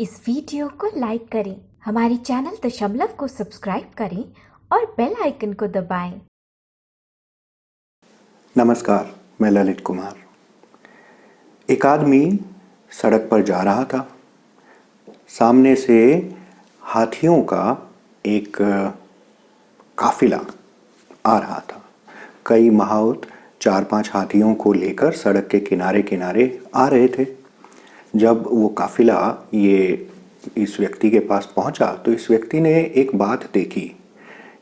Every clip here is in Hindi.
इस वीडियो को लाइक करें, हमारे चैनल दशमलव को सब्सक्राइब करें और बेल आइकन को दबाएं। नमस्कार, मैं ललित कुमार। एक आदमी सड़क पर जा रहा था। सामने से हाथियों का एक काफिला आ रहा था। कई महाउत 4-5 हाथियों को लेकर सड़क के किनारे किनारे आ रहे थे। जब वो काफिला इस व्यक्ति के पास पहुंचा तो इस व्यक्ति ने एक बात देखी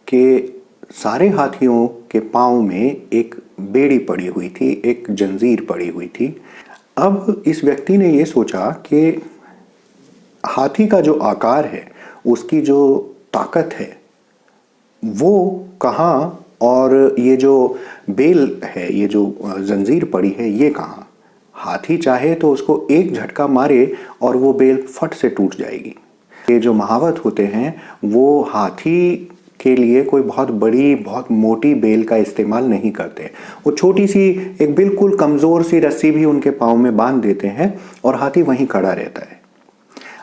कि सारे हाथियों के पाँव में एक बेड़ी पड़ी हुई थी, एक जंजीर पड़ी हुई थी। अब इस व्यक्ति ने ये सोचा कि हाथी का जो आकार है, उसकी जो ताकत है, वो कहाँ, और ये जो बेल है, ये जो जंजीर पड़ी है, ये कहाँ। हाथी चाहे तो उसको एक झटका मारे और वो बेल फट से टूट जाएगी। ये जो महावत होते हैं वो हाथी के लिए कोई बहुत बड़ी, बहुत मोटी बेल का इस्तेमाल नहीं करते। वो छोटी सी एक बिल्कुल कमज़ोर सी रस्सी भी उनके पाँव में बांध देते हैं और हाथी वहीं खड़ा रहता है।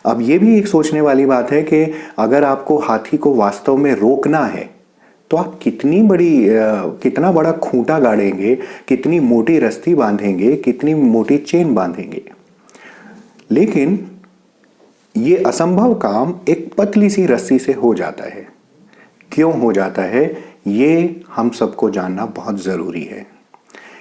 अब ये भी एक सोचने वाली बात है कि अगर आपको हाथी को वास्तव में रोकना है तो आप कितना बड़ा खूंटा गाड़ेंगे, कितनी मोटी रस्सी बांधेंगे, कितनी मोटी चेन बांधेंगे। लेकिन ये असंभव काम एक पतली सी रस्सी से हो जाता है। क्यों हो जाता है, ये हम सबको जानना बहुत ज़रूरी है।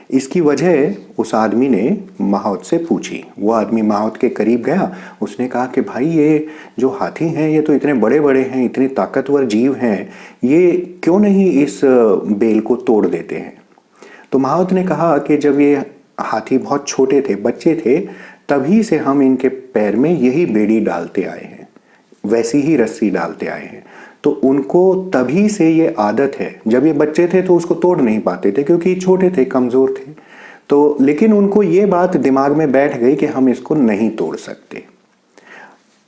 इसकी वजह उस आदमी ने महावत से पूछी। वो आदमी महावत के करीब गया। उसने कहा कि भाई, ये जो हाथी हैं ये तो इतने बड़े बड़े हैं, इतने ताकतवर जीव हैं, ये क्यों नहीं इस बेल को तोड़ देते हैं। तो महावत ने कहा कि जब ये हाथी बहुत छोटे थे, बच्चे थे, तभी से हम इनके पैर में यही बेड़ी डालते आए हैं, वैसी ही रस्सी डालते आए हैं। तो उनको तभी से ये आदत है। जब ये बच्चे थे तो उसको तोड़ नहीं पाते थे क्योंकि छोटे थे, कमज़ोर थे। तो लेकिन उनको ये बात दिमाग में बैठ गई कि हम इसको नहीं तोड़ सकते।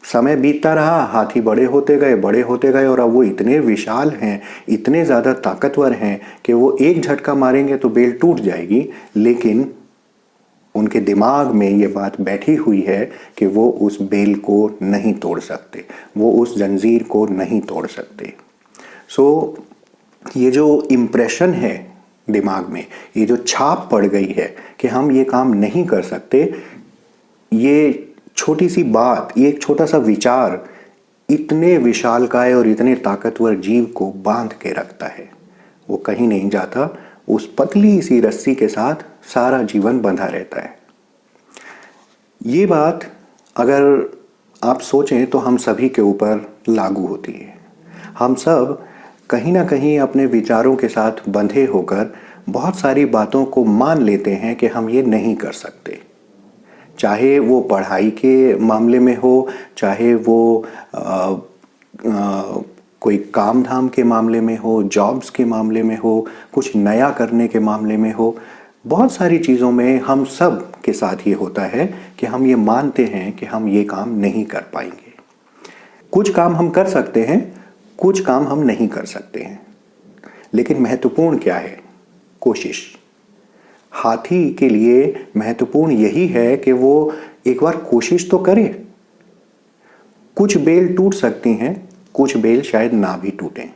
समय बीतता रहा, हाथी बड़े होते गए और अब वो इतने विशाल हैं, इतने ज़्यादा ताकतवर हैं कि वो एक झटका मारेंगे तो बेल टूट जाएगी। लेकिन उनके दिमाग में ये बात बैठी हुई है कि वो उस बेल को नहीं तोड़ सकते, वो उस जंजीर को नहीं तोड़ सकते। ये जो इम्प्रेशन है दिमाग में, ये जो छाप पड़ गई है कि हम ये काम नहीं कर सकते, ये छोटी सी बात, ये एक छोटा सा विचार इतने विशालकाय और इतने ताकतवर जीव को बांध के रखता है। वो कहीं नहीं जाता, उस पतली सी रस्सी के साथ सारा जीवन बंधा रहता है। ये बात अगर आप सोचें तो हम सभी के ऊपर लागू होती है। हम सब कहीं ना कहीं अपने विचारों के साथ बंधे होकर बहुत सारी बातों को मान लेते हैं कि हम ये नहीं कर सकते। चाहे वो पढ़ाई के मामले में हो, चाहे वो कोई काम धाम के मामले में हो, जॉब्स के मामले में हो, कुछ नया करने के मामले में हो। बहुत सारी चीज़ों में हम सब के साथ ये होता है कि हम ये मानते हैं कि हम ये काम नहीं कर पाएंगे। कुछ काम हम कर सकते हैं, कुछ काम हम नहीं कर सकते हैं। लेकिन महत्वपूर्ण क्या है? कोशिश। हाथी के लिए महत्वपूर्ण यही है कि वो एक बार कोशिश तो करे। कुछ बेल टूट सकती हैं, कुछ बेल शायद ना भी टूटें,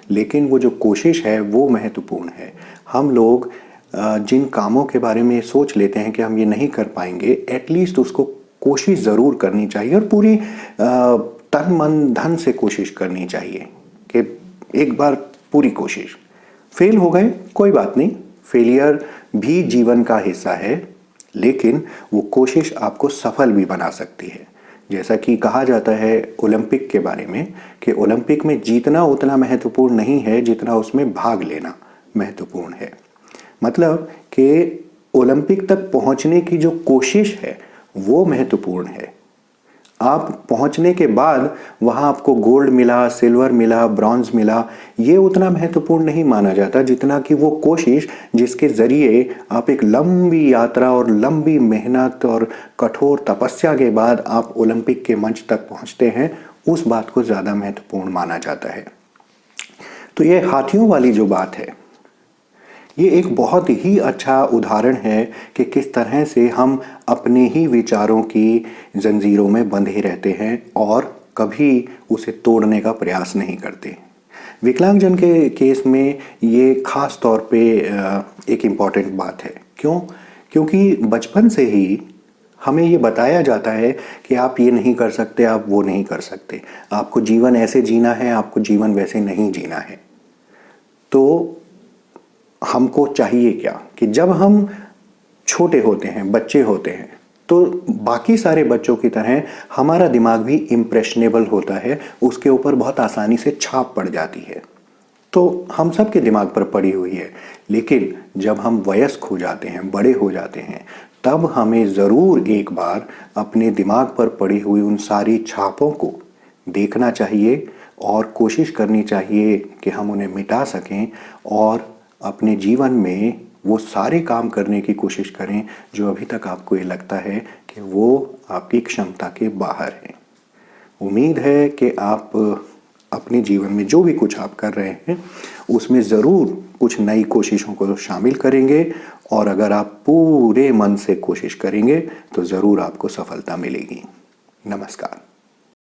लेकिन वो जो कोशिश है वो महत्वपूर्ण है। हम लोग जिन कामों के बारे में सोच लेते हैं कि हम ये नहीं कर पाएंगे, एटलीस्ट उसको कोशिश ज़रूर करनी चाहिए और पूरी तन मन धन से कोशिश करनी चाहिए कि एक बार पूरी कोशिश। फेल हो गए कोई बात नहीं, फेलियर भी जीवन का हिस्सा है, लेकिन वो कोशिश आपको सफल भी बना सकती है। जैसा कि कहा जाता है ओलंपिक के बारे में कि ओलंपिक में जीतना उतना महत्वपूर्ण नहीं है जितना उसमें भाग लेना महत्वपूर्ण है। मतलब कि ओलंपिक तक पहुंचने की जो कोशिश है वो महत्वपूर्ण है। आप पहुंचने के बाद वहां आपको गोल्ड मिला, सिल्वर मिला, ब्रॉन्ज मिला, ये उतना महत्वपूर्ण नहीं माना जाता जितना कि वो कोशिश जिसके ज़रिए आप एक लंबी यात्रा और लंबी मेहनत और कठोर तपस्या के बाद आप ओलंपिक के मंच तक पहुंचते हैं, उस बात को ज़्यादा महत्वपूर्ण माना जाता है। तो ये हाथियों वाली जो बात है, ये एक बहुत ही अच्छा उदाहरण है कि किस तरह से हम अपने ही विचारों की जंजीरों में बंधे रहते हैं और कभी उसे तोड़ने का प्रयास नहीं करते। विकलांगजन के केस में ये खास तौर पे एक इम्पॉर्टेंट बात है। क्यों? क्योंकि बचपन से ही हमें ये बताया जाता है कि आप ये नहीं कर सकते, आप वो नहीं कर सकते, आपको जीवन ऐसे जीना है, आपको जीवन वैसे नहीं जीना है। तो हमको चाहिए क्या कि जब हम छोटे होते हैं, बच्चे होते हैं, तो बाकी सारे बच्चों की तरह हमारा दिमाग भी इम्प्रेशनेबल होता है, उसके ऊपर बहुत आसानी से छाप पड़ जाती है। तो हम सब के दिमाग पर पड़ी हुई है। लेकिन जब हम वयस्क हो जाते हैं, बड़े हो जाते हैं, तब हमें ज़रूर एक बार अपने दिमाग पर पड़ी हुई उन सारी छापों को देखना चाहिए और कोशिश करनी चाहिए कि हम उन्हें मिटा सकें और अपने जीवन में वो सारे काम करने की कोशिश करें जो अभी तक आपको ये लगता है कि वो आपकी क्षमता के बाहर है। उम्मीद है कि आप अपने जीवन में जो भी कुछ आप कर रहे हैं उसमें ज़रूर कुछ नई कोशिशों को शामिल करेंगे और अगर आप पूरे मन से कोशिश करेंगे तो ज़रूर आपको सफलता मिलेगी। नमस्कार।